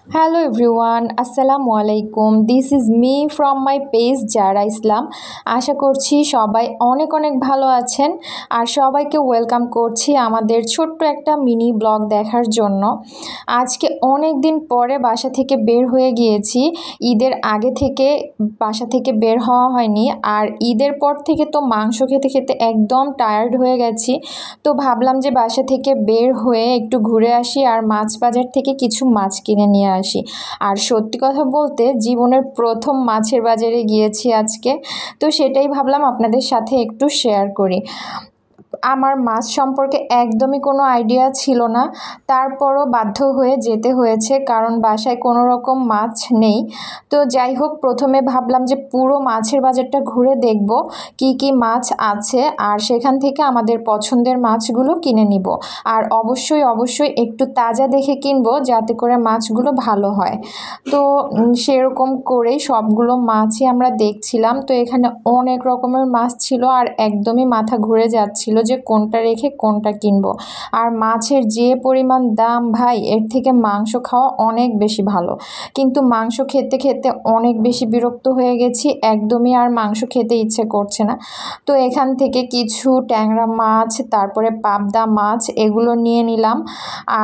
Hello everyone, Assalamu alaikum. This is me from my page যারা ইসলাম। আশা করছি সবাই অনেক অনেক ভালো আছেন আর সবাইকে ওয়েলকাম করছি আমাদের ছোট্ট একটা মিনি ব্লগ দেখার জন্য। আজকে অনেক দিন পরে বাসা থেকে বের হয়ে গিয়েছি। ঈদের আগে থেকে বাসা থেকে বের হওয়া হয়নি, আর ঈদের পর থেকে তো মাংস খেতে খেতে একদম টায়ার্ড হয়ে গেছি। তো ভাবলাম যে বাসা থেকে বের হয়ে একটু ঘুরে আসি আর মাছ বাজার থেকে কিছু মাছ কিনে নিয়ে আসি। আর সত্যি কথা বলতে জীবনের প্রথম মাছের বাজারে গিয়েছি আজকে, তো সেটাই ভাবলাম আপনাদের সাথে একটু শেয়ার করি। আমার মাছ সম্পর্কে একদমই কোনো আইডিয়া ছিল না, তারপরও বাধ্য হয়ে যেতে হয়েছে কারণ বাসায় কোনো রকম মাছ নেই। তো যাই হোক, প্রথমে ভাবলাম যে পুরো মাছের বাজারটা ঘুরে দেখব কি কি মাছ আছে, আর সেখান থেকে আমাদের পছন্দের মাছগুলো কিনে নিব। আর অবশ্যই একটু তাজা দেখে কিনবো যাতে করে মাছগুলো ভালো হয়। তো সেরকম করেই সবগুলো মাছই আমরা দেখছিলাম। তো এখানে অনেক রকমের মাছ ছিল আর একদমই মাথা ঘুরে যাচ্ছিল যে কোনটা রেখে কোনটা কিনবো। আর মাছের যে পরিমাণ দাম ভাই, এর থেকে মাংস খাওয়া অনেক বেশি ভালো। কিন্তু মাংস খেতে খেতে অনেক বেশি বিরক্ত হয়ে গেছি, একদমই আর মাংস খেতে ইচ্ছে করছে না। তো এখান থেকে কিছু ট্যাংরা মাছ, তারপরে পাবদা মাছ এগুলো নিয়ে নিলাম,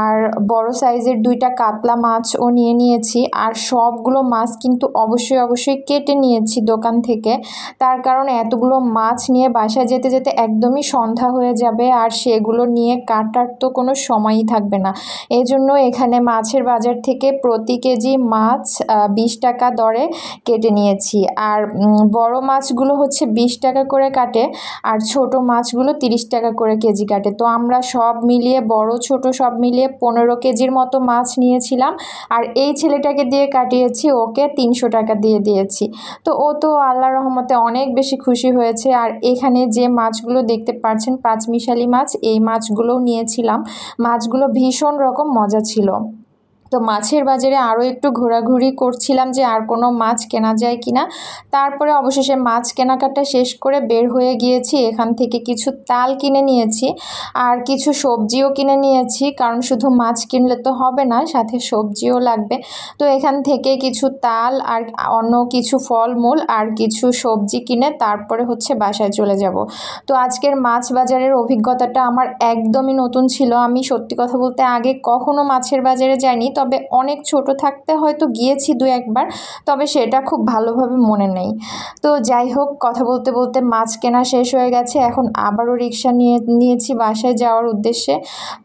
আর বড় সাইজের 2টা কাতলা মাছও নিয়ে নিয়েছি। আর সবগুলো মাছ কিন্তু অবশ্যই কেটে নিয়েছি দোকান থেকে, তার কারণ এতগুলো মাছ নিয়ে বাসায় যেতে যেতে একদমই সন্ধ্যা হয়ে যাবে আর সেগুলো নিয়ে কাটার তো কোনো সময়ই থাকবে না। এই জন্য এখানে মাছের বাজার থেকে প্রতি কেজি মাছ 20 টাকা দরে কেটে নিয়েছি। আর বড় মাছগুলো হচ্ছে 20 টাকা করে কাটে, আর ছোট মাছগুলো 30 টাকা করে কেজি কাটে। তো আমরা সব মিলিয়ে বড় ছোট সব মিলিয়ে 15 কেজির মতো মাছ নিয়েছিলাম, আর এই ছেলেটাকে দিয়ে কাটিয়েছি, ওকে 300 টাকা দিয়ে দিয়েছি। তো ও তো আল্লাহর রহমতে অনেক বেশি খুশি হয়েছে। আর এখানে যে মাছগুলো দেখতে পাচ্ছেন পাঁচমিশালি মাছ, এই মাছগুলোও নিয়েছিলাম। মাছগুলো ভীষণ রকম মজা ছিল। তো মাছের বাজারে আরও একটু ঘোরাঘুরি করছিলাম যে আর কোনো মাছ কেনা যায় কিনা। তারপরে অবশেষে মাছ কেনাকাটা শেষ করে বের হয়ে গিয়েছি। এখান থেকে কিছু তাল কিনে নিয়েছি আর কিছু সবজিও কিনে নিয়েছি, কারণ শুধু মাছ কিনলে তো হবে না, সাথে সবজিও লাগবে। তো এখান থেকে কিছু তাল আর অন্য কিছু ফলমূল আর কিছু সবজি কিনে তারপরে হচ্ছে বাসায় চলে যাব। তো আজকের মাছ বাজারের অভিজ্ঞতাটা আমার একদমই নতুন ছিল। আমি সত্যি কথা বলতে আগে কখনো মাছের বাজারে যাইনি, তবে অনেক ছোট থাকতে হয়তো গিয়েছি 2-1 বার, তবে সেটা খুব ভালোভাবে মনে নেই। তো যাই হোক, কথা বলতে বলতে মাছ কেনা শেষ হয়ে গেছে। এখন আবারও রিক্সা নিয়েছি বাসায় যাওয়ার উদ্দেশ্যে।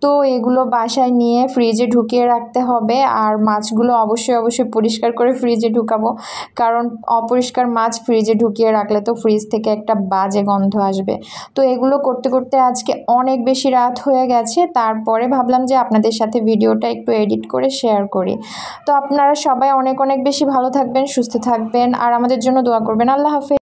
তো এগুলো বাসায় নিয়ে ফ্রিজে ঢুকিয়ে রাখতে হবে, আর মাছগুলো অবশ্যই পরিষ্কার করে ফ্রিজে ঢুকাবো, কারণ অপরিষ্কার মাছ ফ্রিজে ঢুকিয়ে রাখলে তো ফ্রিজ থেকে একটা বাজে গন্ধ আসবে। তো এগুলো করতে করতে আজকে অনেক বেশি রাত হয়ে গেছে। তারপরে ভাবলাম যে আপনাদের সাথে ভিডিওটা একটু এডিট করে শেয়ার করি। তো আপনারা সবাই অনেক বেশি ভালো থাকবেন, সুস্থ থাকবেন আর আমাদের জন্য দোয়া করবেন। আল্লাহ হাফেজ।